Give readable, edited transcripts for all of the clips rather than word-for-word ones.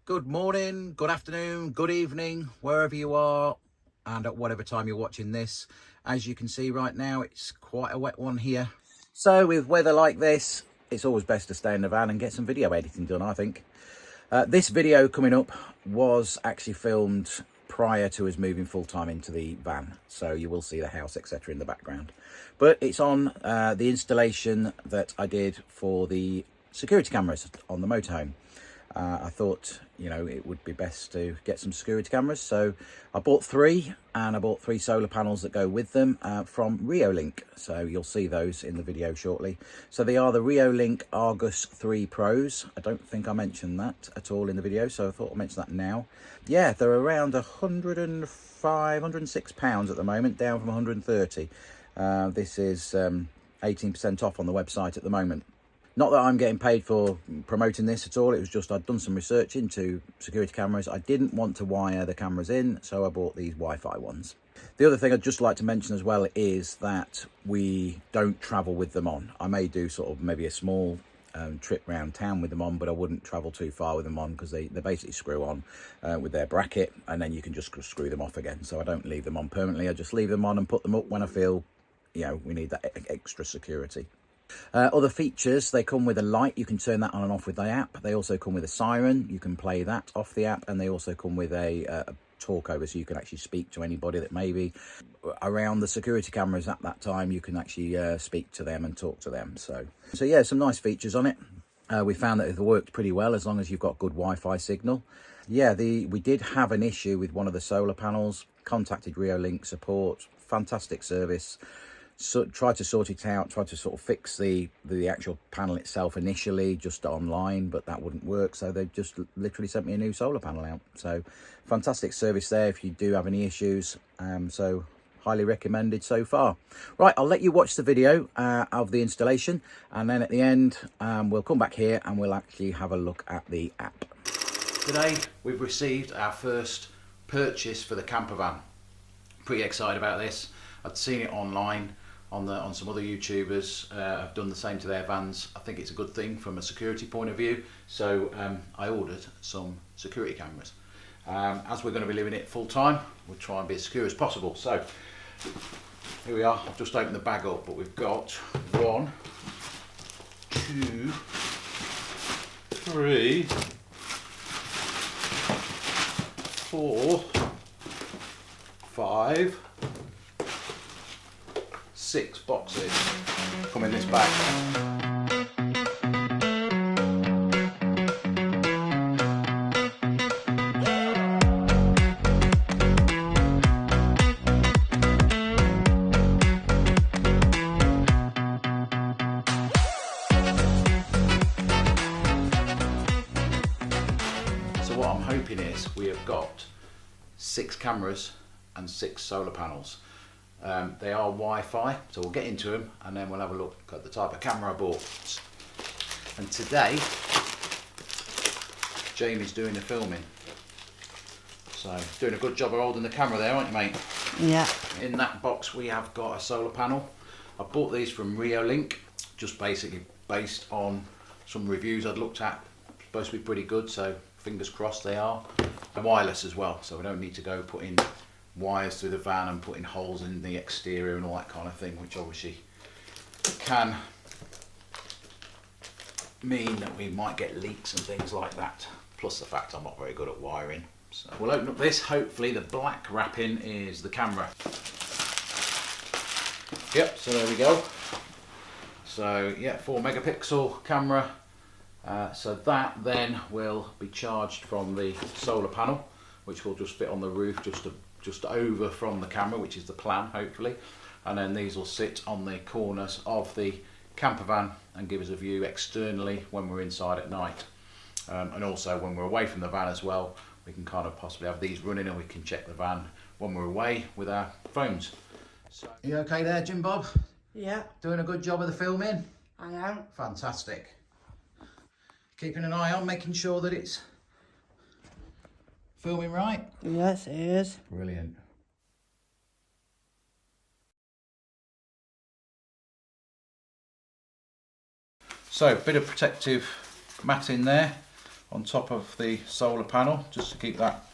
Good morning, good afternoon, good evening, wherever you are and at whatever time you're watching this. As you can see right now, it's quite a wet one here. So with weather like this, it's always best to stay in the van and get some video editing done, I think. This video coming up was actually filmed prior to us moving full-time into the van. So you will see the house, etc. in the background. But it's on the installation that I did for the security cameras on the motorhome. I thought, you know, it would be best to get some security cameras. So I bought three, and I bought three solar panels that go with them from Reolink. So you'll see those in the video shortly. So they are the Reolink Argus 3 Pros. I don't think I mentioned that at all in the video, so I thought I'd mention that now. Yeah, they're around 105, 106 pounds at the moment, down from 130. This is 18% off on the website at the moment. Not that I'm getting paid for promoting this at all. It was just I'd done some research into security cameras. I didn't want to wire the cameras in, so I bought these Wi-Fi ones. The other thing I'd just like to mention as well is that we don't travel with them on. I may do sort of maybe a small trip around town with them on, but I wouldn't travel too far with them on because they basically screw on with their bracket, and then you can just screw them off again. So I don't leave them on permanently. I just leave them on and put them up when I feel, you know, we need that extra security. Other features, they come with a light. You can turn that on and off with the app. They also come with a siren. You can play that off the app, and they also come with a talk over, so you can actually speak to anybody that may be around the security cameras at that time. You can actually speak to them and talk to them. So yeah, some nice features on it. We found that it worked pretty well as long as you've got good Wi-Fi signal. Yeah, we did have an issue with one of the solar panels. Contacted Reolink support. Fantastic service. So tried to sort it out, tried to sort of fix the actual panel itself initially just online, but that wouldn't work, so they just literally sent me a new solar panel out. So fantastic service there if you do have any issues. So highly recommended so far. Right, I'll let you watch the video of the installation, and then at the end we'll come back here and we'll actually have a look at the app. Today we've received our first purchase for the camper van. Pretty excited about this. I'd seen it online on some other YouTubers have done the same to their vans. I think it's a good thing from a security point of view, so I ordered some security cameras. As we're going to be living it full time, we'll try and be as secure as possible. So here we are. I've just opened the bag up, but we've got 1, 2, 3, 4, 5, 6 boxes come in this bag. So what I'm hoping is we have got 6 cameras and 6 solar panels. They are Wi-Fi, so we'll get into them and then we'll have a look at the type of camera I bought. And today, Jamie's doing the filming. So, doing a good job of holding the camera there, aren't you, mate? Yeah. In that box we have got a solar panel. I bought these from Reolink, just basically based on some reviews I'd looked at. Supposed to be pretty good, so fingers crossed they are. They're wireless as well, so we don't need to go put in wires through the van and putting holes in the exterior and all that kind of thing, which obviously can mean that we might get leaks and things like that, plus the fact I'm not very good at wiring. So we'll open up this. Hopefully the black wrapping is the camera. Yep, so there we go. So yeah, 4 megapixel camera. So that then will be charged from the solar panel, which will just fit on the roof just over from the camera, which is the plan, hopefully. And then these will sit on the corners of the camper van and give us a view externally when we're inside at night. And also when we're away from the van as well, we can kind of possibly have these running and we can check the van when we're away with our phones. So, are you okay there, Jimbob? Yeah. Doing a good job of the filming? I am. Fantastic. Keeping an eye on making sure that it's filming right? Yes, it is. Brilliant. So, a bit of protective matting there. on top of the solar panel, just to keep that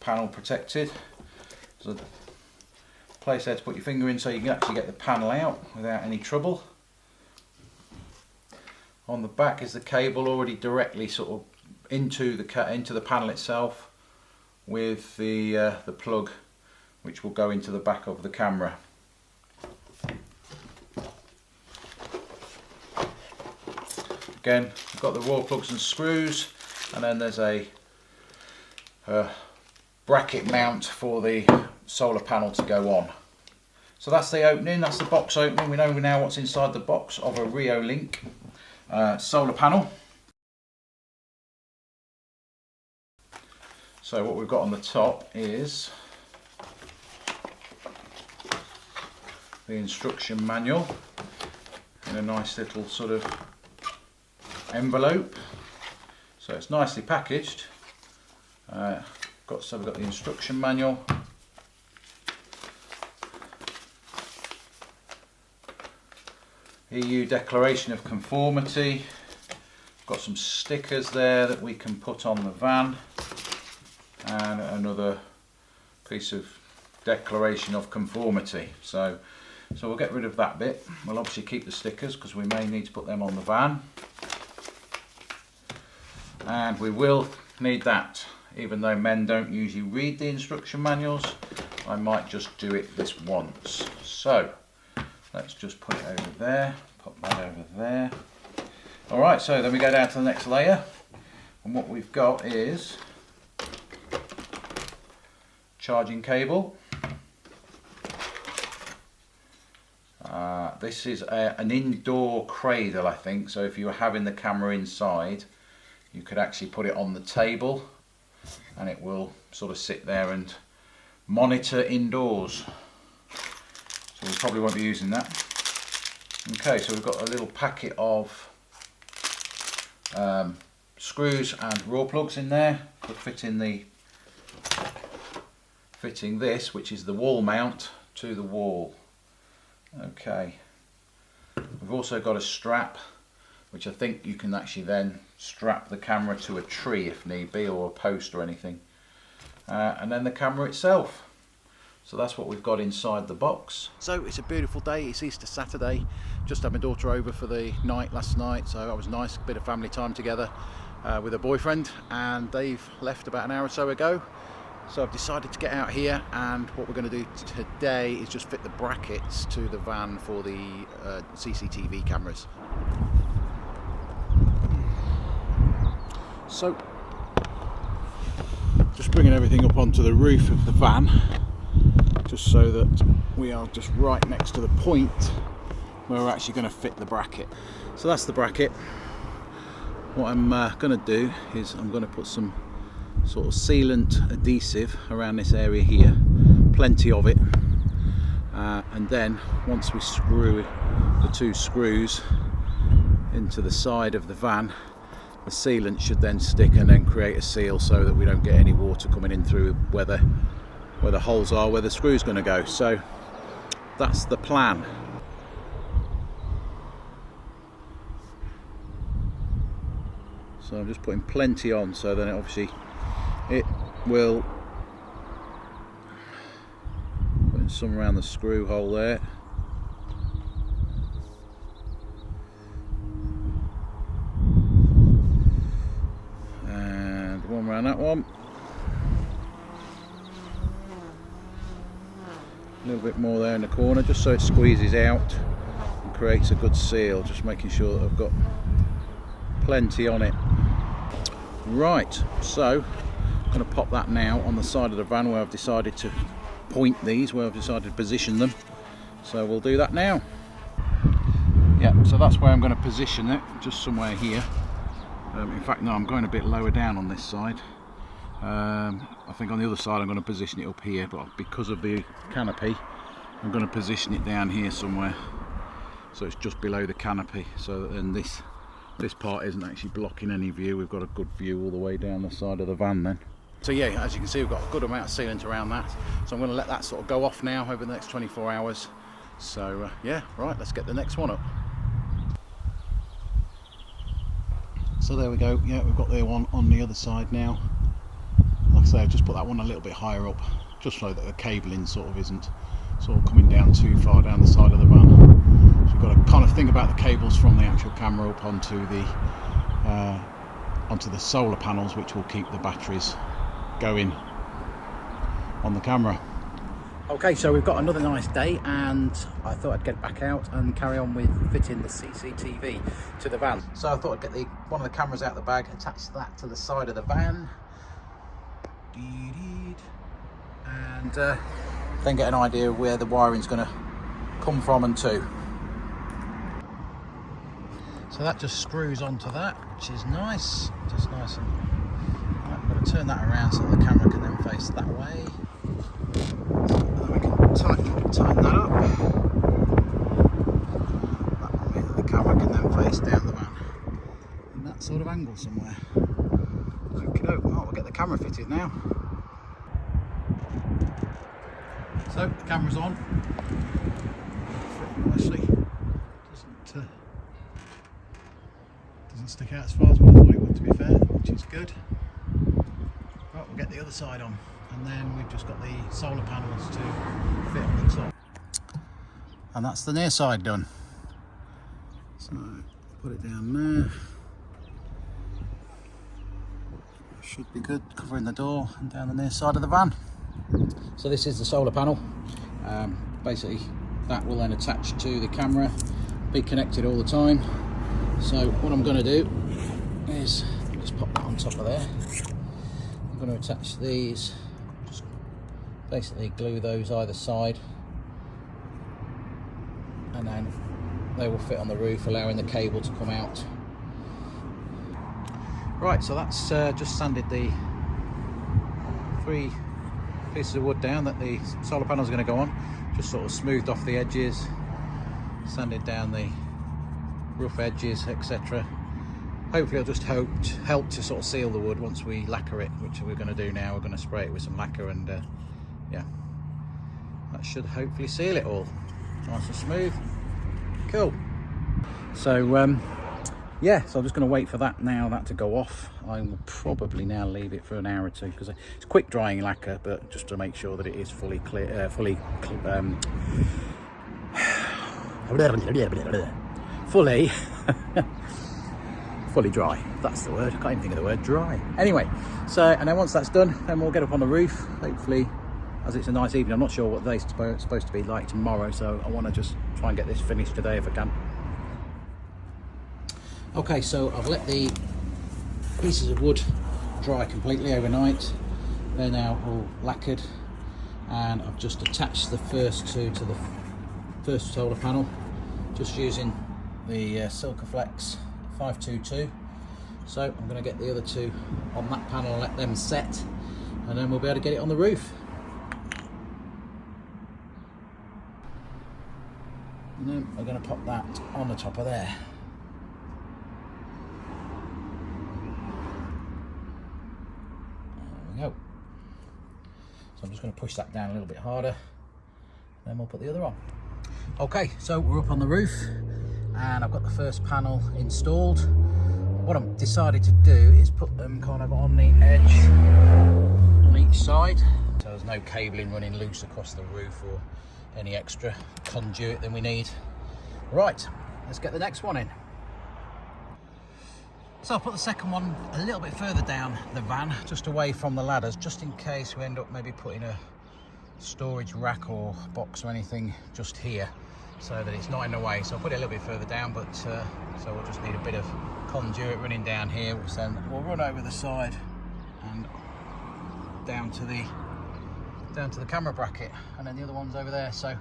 panel protected. There's a place there to put your finger in so you can actually get the panel out without any trouble. On the back is the cable already directly sort of into the panel itself, with the plug which will go into the back of the camera. Again, we've got the raw plugs and screws, and then there's a bracket mount for the solar panel to go on. So that's the opening, that's the box opening. We know now what's inside the box of a Reolink solar panel. So what we've got on the top is the instruction manual in a nice little sort of envelope. So it's nicely packaged. So we've got the instruction manual. EU declaration of conformity. Got some stickers there that we can put on the van, and another piece of declaration of conformity. So we'll get rid of that bit. We'll obviously keep the stickers because we may need to put them on the van, and we will need that. Even though men don't usually read the instruction manuals, I might just do it this once. So let's just put it over there, put that over there. Alright, so then we go down to the next layer, and what we've got is charging cable. This is an indoor cradle, I think, so if you were having the camera inside, you could actually put it on the table and it will sort of sit there and monitor indoors. So we probably won't be using that. Okay, so we've got a little packet of screws and raw plugs in there for fitting this, which is the wall mount, to the wall. Okay, we've also got a strap, which I think you can actually then strap the camera to a tree if need be, or a post or anything, and then the camera itself. So that's what we've got inside the box. So it's a beautiful day, it's Easter Saturday. Just had my daughter over for the night last night, so that was nice, a bit of family time together with her boyfriend, and they've left about an hour or so ago. So I've decided to get out here, and what we're going to do today is just fit the brackets to the van for the CCTV cameras. So just bringing everything up onto the roof of the van, just so that we are just right next to the point where we're actually going to fit the bracket. So that's the bracket. What I'm going to do is I'm going to put some sort of sealant adhesive around this area here, plenty of it, and then once we screw the two screws into the side of the van, the sealant should then stick and then create a seal so that we don't get any water coming in through where the holes are, where the screw's going to go. So that's the plan. So I'm just putting plenty on, so then obviously it will put some around the screw hole there. And one around that one. A little bit more there in the corner, just so it squeezes out and creates a good seal, just making sure that I've got plenty on it. Right, so I'm going to pop that now on the side of the van where I've decided to point these, where I've decided to position them. So we'll do that now. Yeah, so that's where I'm going to position it, just somewhere here. In fact, no, I'm going a bit lower down on this side. I think on the other side I'm going to position it up here, but because of the canopy I'm going to position it down here somewhere, so it's just below the canopy, so that then this part isn't actually blocking any view. We've got a good view all the way down the side of the van then. So yeah, as you can see, we've got a good amount of sealant around that, so I'm going to let that sort of go off now over the next 24 hours. So yeah, right, let's get the next one up. So there we go. Yeah, we've got the one on the other side now. Like I say, I've just put that one a little bit higher up, just so that the cabling sort of isn't sort of coming down too far down the side of the van. So you've got to kind of think about the cables from the actual camera up onto the solar panels, which will keep the batteries going on the camera. Okay, so we've got another nice day, and I thought I'd get back out and carry on with fitting the CCTV to the van. So I thought I'd get one of the cameras out of the bag, attach that to the side of the van, and then get an idea of where the wiring's going to come from and to. So that just screws onto that, which is nice, just nice. And right, I'm going to turn that around so the camera can then face that way. So we can tighten that up. That way the camera can then face down the van in that sort of angle somewhere. Okay, well, we'll get the camera fitted now. So the camera's on. Fitting nicely. Doesn't stick out as far as what I thought it would, to be fair, which is good. Right, we'll get the other side on, and then we've just got the solar panels to fit on the top. And that's the near side done. So put it down there. Should be good, covering the door and down the near side of the van. So this is the solar panel. Basically that will then attach to the camera, be connected all the time. So what I'm going to do is just pop that on top of there. I'm going to attach these, just basically glue those either side, and then they will fit on the roof, allowing the cable to come out. Right, so that's just sanded the 3 pieces of wood down that the solar panels are going to go on. Just sort of smoothed off the edges, sanded down the rough edges, etc. Hopefully it'll just help to sort of seal the wood once we lacquer it, which we're going to do now. We're going to spray it with some lacquer, and yeah, that should hopefully seal it all nice and smooth. Cool. So yeah, so I'm just going to wait for that to go off. I will probably now leave it for an hour or two, because it's quick drying lacquer, but just to make sure that it is fully fully dry. That's the word. I can't even think of the word dry. Anyway, so, and then once that's done, then we'll get up on the roof, hopefully, as it's a nice evening. I'm not sure what the day's supposed to be like tomorrow, so I want to just try and get this finished today if I can. Okay, so I've let the pieces of wood dry completely overnight. They're now all lacquered, and I've just attached the first two to the first solar panel, just using the Silkaflex 522. So I'm going to get the other two on that panel and let them set, and then we'll be able to get it on the roof. And then we're going to pop that on the top of there. There we go. So I'm just going to push that down a little bit harder, then we'll put the other on. Okay, so we're up on the roof, and I've got the first panel installed. What I've decided to do is put them kind of on the edge on each side, so there's no cabling running loose across the roof or any extra conduit than we need. Right, let's get the next one in. So I'll put the second one a little bit further down the van, just away from the ladders, just in case we end up maybe putting a storage rack or box or anything just here, so that it's not in the way. So I'll put it a little bit further down, but so we'll just need a bit of conduit running down here, which then we'll run over the side and down to the camera bracket, and then the other one's over there. So I'm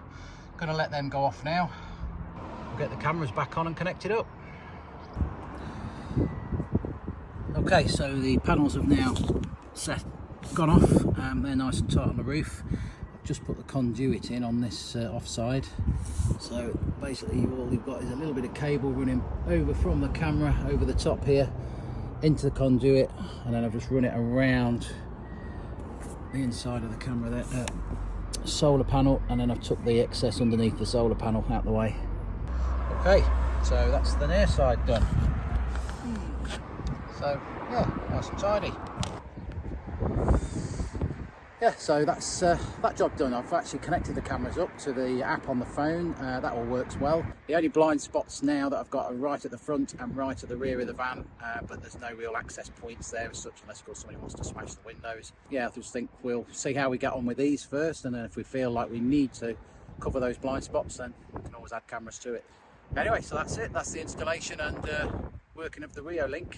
going to let them go off now. We'll get the cameras back on and connected up. Okay, so the panels have now gone off. They're nice and tight on the roof. I've just put the conduit in on this offside. So basically all you've got is a little bit of cable running over from the camera over the top here into the conduit, and then I've just run it around the inside of the camera there, solar panel, and then I've took the excess underneath the solar panel out the way. Okay, so that's the near side done. So yeah, nice and tidy. Yeah, so that's that job done. I've actually connected the cameras up to the app on the phone. That all works well. The only blind spots now that I've got are right at the front and right at the rear of the van, but there's no real access points there as such, unless of course somebody wants to smash the windows. Yeah, I just think we'll see how we get on with these first, and then if we feel like we need to cover those blind spots, then we can always add cameras to it. Anyway, so that's it. That's the installation and working of the Reolink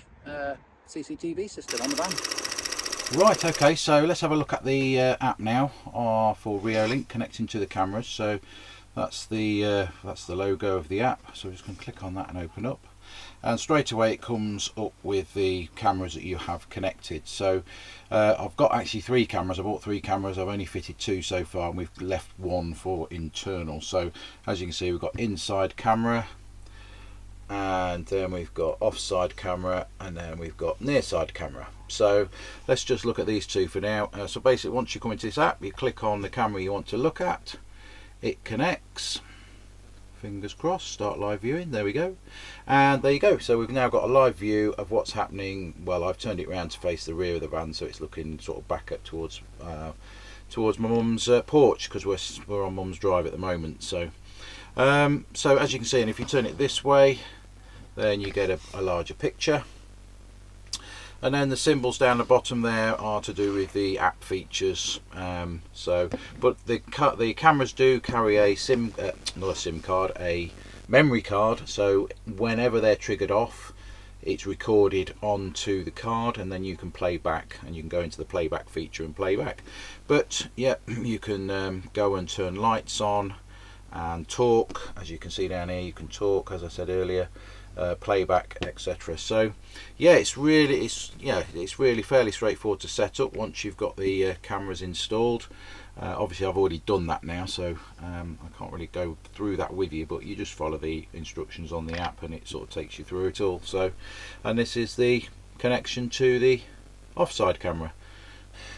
CCTV system on the van. Right, okay, so let's have a look at the app now for Reolink connecting to the cameras. So that's the logo of the app. So we're just going to click on that and open up. And straight away it comes up with the cameras that you have connected. So I've got actually 3 cameras. I bought 3 cameras. I've only fitted 2 so far, and we've left 1 for internal. So as you can see, we've got inside camera, and then we've got offside camera, and then we've got near side camera. So let's just look at these 2 for now. So basically, once you come into this app, you click on the camera you want to look at, it connects, fingers crossed, start live viewing, there we go, and there you go. So we've now got a live view of what's happening. Well, I've turned it around to face the rear of the van, so it's looking sort of back up towards my mum's porch, because we're on mum's drive at the moment. So so as you can see, and if you turn it this way, then you get a larger picture. And then the symbols down the bottom there are to do with the app features. But the cameras do carry a not a SIM card, a memory card. So whenever they're triggered off, it's recorded onto the card, and then you can play back, and you can go into the playback feature and play back. But yeah, you can go and turn lights on and talk. As you can see down here, you can talk, as I said earlier, playback, etc. So yeah, it's really fairly straightforward to set up once you've got the cameras installed. Obviously I've already done that now, so I can't really go through that with you, but you just follow the instructions on the app and it sort of takes you through it all. So, and this is the connection to the offside camera.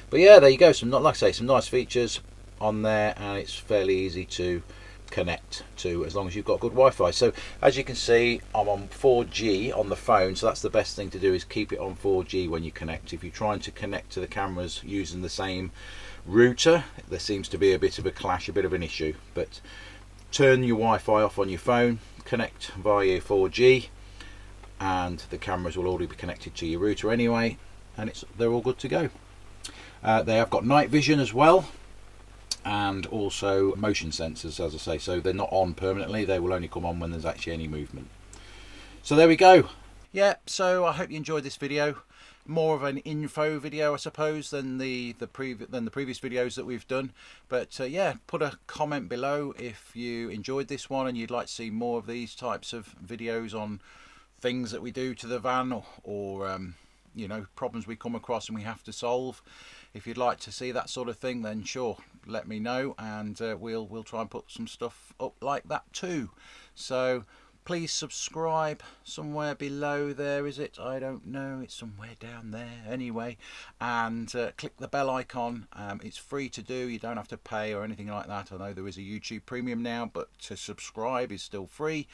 But yeah, there you go, some nice features on there, and it's fairly easy to connect to as long as you've got good Wi-Fi. So as you can see, I'm on 4G on the phone, so that's the best thing to do, is keep it on 4G when you connect. If you're trying to connect to the cameras using the same router, there seems to be a bit of a clash, a bit of an issue. But turn your Wi-Fi off on your phone, connect via 4G, and the cameras will already be connected to your router anyway, and they're all good to go. They have got night vision as well, and also motion sensors, as I say, so they're not on permanently, they will only come on when there's actually any movement. So there we go. Yeah, so I hope you enjoyed this video. More of an info video, I suppose, than the previous videos that we've done. But yeah, put a comment below if you enjoyed this one and you'd like to see more of these types of videos on things that we do to the van, or you know, problems we come across and we have to solve. If you'd like to see that sort of thing, then sure, let me know, and we'll try and put some stuff up like that too. So please subscribe somewhere below there, is it? I don't know, it's somewhere down there anyway. And click the bell icon. It's free to do, you don't have to pay or anything like that. I know there is a YouTube Premium now, but to subscribe is still free.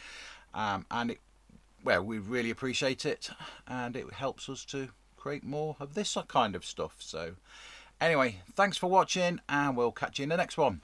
And we really appreciate it, and it helps us to create more of this kind of stuff. So anyway, thanks for watching, and we'll catch you in the next one.